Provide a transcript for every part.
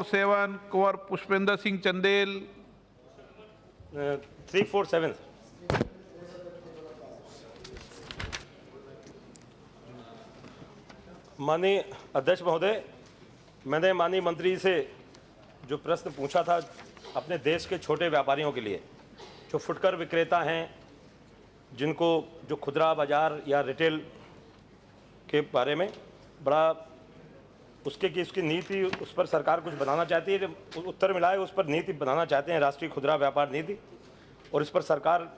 347 कुंवर पुष्पेंद्र सिंह चंदेल। 347। माननीय अध्यक्ष महोदय, मैंने माननीय मंत्री से जो प्रश्न पूछा था अपने देश के छोटे व्यापारियों के लिए, जो फुटकर विक्रेता हैं, जिनको जो खुदरा बाज़ार या रिटेल के बारे में बड़ा उसके की उसकी नीति, उस पर सरकार कुछ बनाना चाहती है। उत्तर मिला है उस पर नीति बनाना चाहते हैं, राष्ट्रीय खुदरा व्यापार नीति, और इस पर सरकार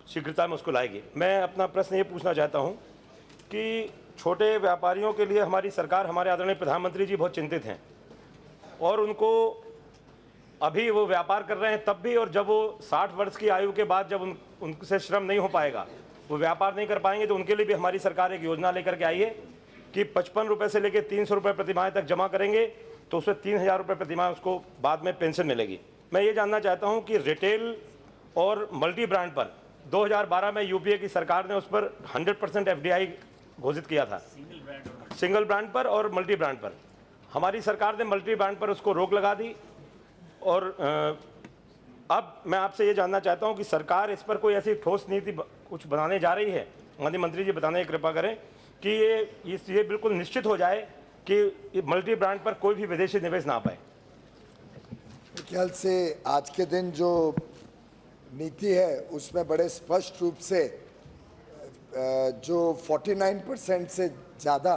शीघ्रता में उसको लाएगी। मैं अपना प्रश्न ये पूछना चाहता हूँ कि छोटे व्यापारियों के लिए हमारी सरकार, हमारे आदरणीय प्रधानमंत्री जी बहुत चिंतित हैं, और उनको अभी वो व्यापार कर रहे हैं तब भी, और जब वो 60 वर्ष की आयु के बाद जब उनसे श्रम नहीं हो पाएगा, वो व्यापार नहीं कर पाएंगे, तो उनके लिए भी हमारी सरकार एक योजना लेकर के आई है कि 55 रुपये से लेकर 300 रुपये प्रतिमाह तक जमा करेंगे तो उसमें 3000 रुपये प्रतिमाह उसको बाद में पेंशन मिलेगी। मैं ये जानना चाहता हूँ कि रिटेल और मल्टी ब्रांड पर 2012 में यूपीए की सरकार ने उस पर 100% FDI घोषित किया था, सिंगल ब्रांड पर और मल्टी ब्रांड पर। हमारी सरकार ने मल्टी ब्रांड पर उसको रोक लगा दी, और अब मैं आपसे ये जानना चाहता हूँ कि सरकार इस पर कोई ऐसी ठोस नीति कुछ बनाने जा रही है। माननीय मंत्री जी बताने की कृपा करें कि ये बिल्कुल निश्चित हो जाए कि मल्टी ब्रांड पर कोई भी विदेशी निवेश ना पाए। मेरे ख्याल से आज के दिन जो नीति है उसमें बड़े स्पष्ट रूप से जो 49% से ज़्यादा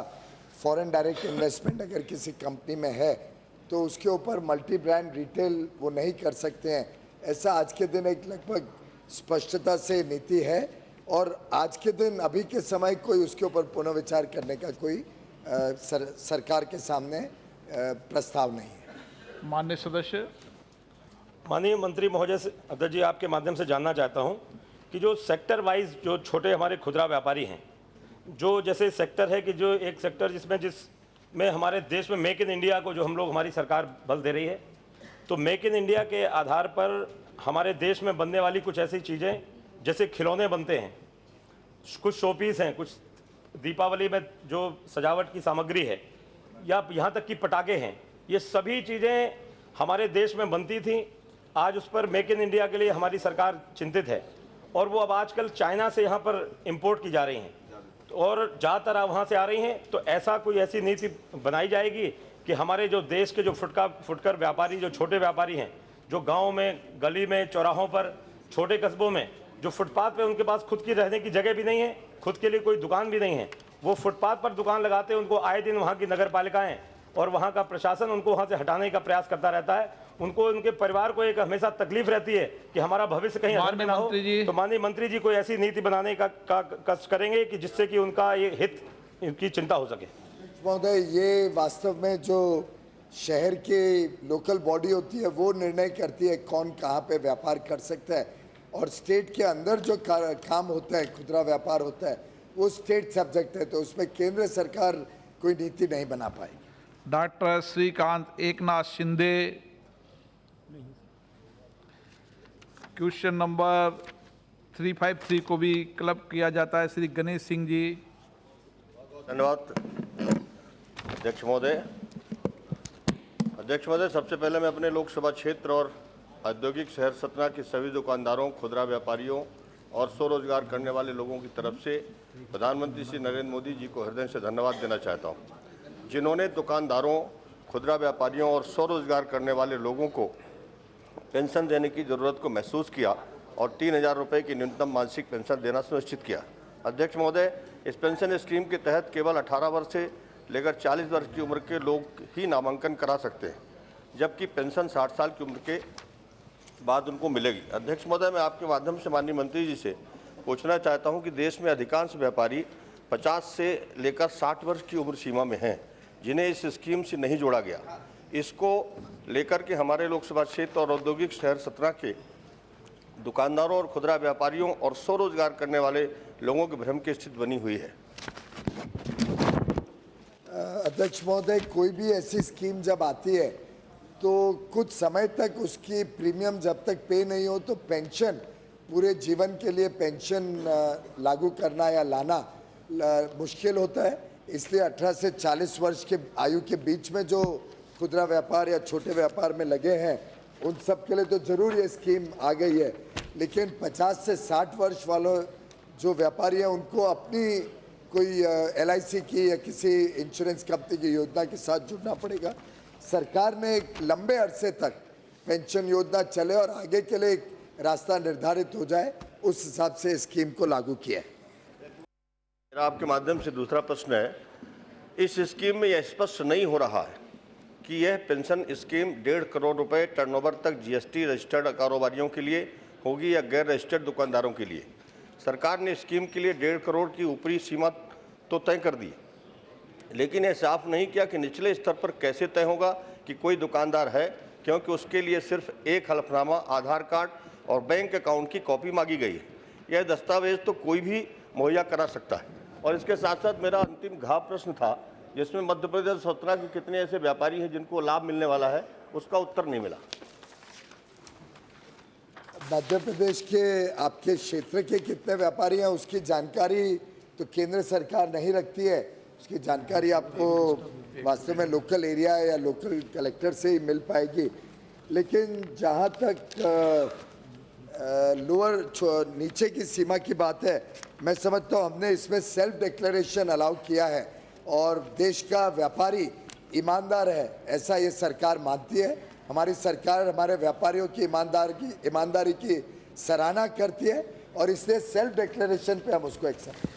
फॉरेन डायरेक्ट इन्वेस्टमेंट अगर किसी कंपनी में है तो उसके ऊपर मल्टी ब्रांड रिटेल वो नहीं कर सकते हैं, ऐसा आज के दिन एक लगभग स्पष्टता से नीति है। और आज के दिन अभी के समय कोई उसके ऊपर पुनर्विचार करने का कोई सरकार के सामने प्रस्ताव नहीं है। माननीय सदस्य। माननीय मंत्री महोदय से, अध्यक्ष जी, आपके माध्यम से जानना चाहता हूं कि जो सेक्टर वाइज जो छोटे हमारे खुदरा व्यापारी हैं, जो जैसे सेक्टर है कि जो एक सेक्टर जिसमें हमारे देश में मेक इन इंडिया को जो हम लोग, हमारी सरकार बल दे रही है, तो मेक इन इंडिया के आधार पर हमारे देश में बनने वाली कुछ ऐसी चीज़ें जैसे खिलौने बनते हैं, कुछ शोपीस हैं, कुछ दीपावली में जो सजावट की सामग्री है, या यहाँ तक कि पटाखे हैं, ये सभी चीज़ें हमारे देश में बनती थीं। आज उस पर मेक इन इंडिया के लिए हमारी सरकार चिंतित है, और वो अब आजकल चाइना से यहाँ पर इंपोर्ट की जा रही हैं, और ज़्यादातर वहाँ से आ रही हैं। तो ऐसा कोई ऐसी नीति बनाई जाएगी कि हमारे जो देश के जो फुटकर व्यापारी, जो छोटे व्यापारी हैं, जो गाँव में, गली में, चौराहों पर, छोटे कस्बों में, जो फुटपाथ पे उनके पास खुद की रहने की जगह भी नहीं है, खुद के लिए कोई दुकान भी नहीं है, वो फुटपाथ पर दुकान लगाते हैं, उनको आए दिन वहाँ की नगर पालिकाएँ और वहाँ का प्रशासन उनको वहाँ से हटाने का प्रयास करता रहता है। उनको, उनके परिवार को एक हमेशा तकलीफ रहती है कि हमारा भविष्य कहीं अधर में ना हो। तो माननीय मंत्री जी कोई ऐसी नीति बनाने का कष्ट करेंगे कि जिससे कि उनका ये हित की चिंता हो सके। महोदय, ये वास्तव में जो शहर के लोकल बॉडी होती है वो निर्णय करती है कौन कहाँ पे व्यापार कर सकता है, और स्टेट के अंदर जो काम होता है, खुदरा व्यापार होता है, वो स्टेट सब्जेक्ट है, तो उसमें केंद्र सरकार कोई नीति नहीं बना पाएगी। Doctor Shrikant Eknath Shinde. Question number 353 को भी क्लब किया जाता है श्री गणेश सिंह जी। धन्यवाद अध्यक्ष महोदय। अध्यक्ष महोदय, सबसे पहले मैं अपने लोकसभा क्षेत्र और औद्योगिक शहर सतना के सभी दुकानदारों, खुदरा व्यापारियों और स्वरोजगार करने वाले लोगों की तरफ से प्रधानमंत्री श्री नरेंद्र मोदी जी को हृदय से धन्यवाद देना चाहता हूं, जिन्होंने दुकानदारों, खुदरा व्यापारियों और स्वरोजगार करने वाले लोगों को पेंशन देने की ज़रूरत को महसूस किया और 3000 रुपये की न्यूनतम मासिक पेंशन देना सुनिश्चित किया। अध्यक्ष महोदय, इस पेंशन स्कीम के तहत केवल 18 वर्ष से लेकर 40 वर्ष की उम्र के लोग ही नामांकन करा सकते हैं, जबकि पेंशन 60 साल की उम्र के बाद उनको मिलेगी। अध्यक्ष महोदय, मैं आपके माध्यम से माननीय मंत्री जी से पूछना चाहता हूं कि देश में अधिकांश व्यापारी 50 से लेकर 60 वर्ष की उम्र सीमा में हैं, जिन्हें इस स्कीम से नहीं जोड़ा गया। इसको लेकर के हमारे लोकसभा क्षेत्र और औद्योगिक शहर सतना के दुकानदारों और खुदरा व्यापारियों और स्वरोजगार करने वाले लोगों के भ्रम की स्थिति बनी हुई है। अध्यक्ष महोदय, कोई भी ऐसी स्कीम जब आती है तो कुछ समय तक उसकी प्रीमियम जब तक पे नहीं हो तो पेंशन, पूरे जीवन के लिए पेंशन लागू करना या लाना मुश्किल होता है। इसलिए 18 से 40 वर्ष के आयु के बीच में जो खुदरा व्यापार या छोटे व्यापार में लगे हैं उन सब के लिए तो ज़रूर ये स्कीम आ गई है, लेकिन 50 से 60 वर्ष वालों जो व्यापारी हैं उनको अपनी कोई LIC की या किसी इंश्योरेंस कंपनी की योजना के साथ जुड़ना पड़ेगा। सरकार ने एक लंबे अरसे तक पेंशन योजना चले और आगे के लिए एक रास्ता निर्धारित हो जाए, उस हिसाब से स्कीम को लागू किया है। मेरा आपके माध्यम से दूसरा प्रश्न है, इस स्कीम में यह स्पष्ट नहीं हो रहा है कि यह पेंशन स्कीम 1.5 करोड़ रुपए टर्नओवर तक GST रजिस्टर्ड कारोबारियों के लिए होगी या गैर रजिस्टर्ड दुकानदारों के लिए। सरकार ने स्कीम के लिए 1.5 करोड़ की ऊपरी सीमा तो तय कर दी, लेकिन यह साफ नहीं किया कि निचले स्तर पर कैसे तय होगा कि कोई दुकानदार है, क्योंकि उसके लिए सिर्फ एक हलफनामा, आधार कार्ड और बैंक अकाउंट की कॉपी मांगी गई है। यह दस्तावेज तो कोई भी मुहैया करा सकता है। और इसके साथ साथ मेरा अंतिम घा प्रश्न था, जिसमें मध्य प्रदेश सतना के कितने ऐसे व्यापारी हैं जिनको लाभ मिलने वाला है, उसका उत्तर नहीं मिला। मध्य प्रदेश के आपके क्षेत्र के कितने व्यापारी हैं उसकी जानकारी तो केंद्र सरकार नहीं रखती है, उसकी जानकारी आपको वास्तव में लोकल एरिया या लोकल कलेक्टर से ही मिल पाएगी। लेकिन जहाँ तक लोअर नीचे की सीमा की बात है, मैं समझता हूँ हमने इसमें सेल्फ डिक्लेरेशन अलाउ किया है और देश का व्यापारी ईमानदार है ऐसा ये सरकार मानती है। हमारी सरकार हमारे व्यापारियों की ईमानदारी की सराहना करती है और इसलिए सेल्फ डिक्लेरेशन पे हम उसको एक्सेप्ट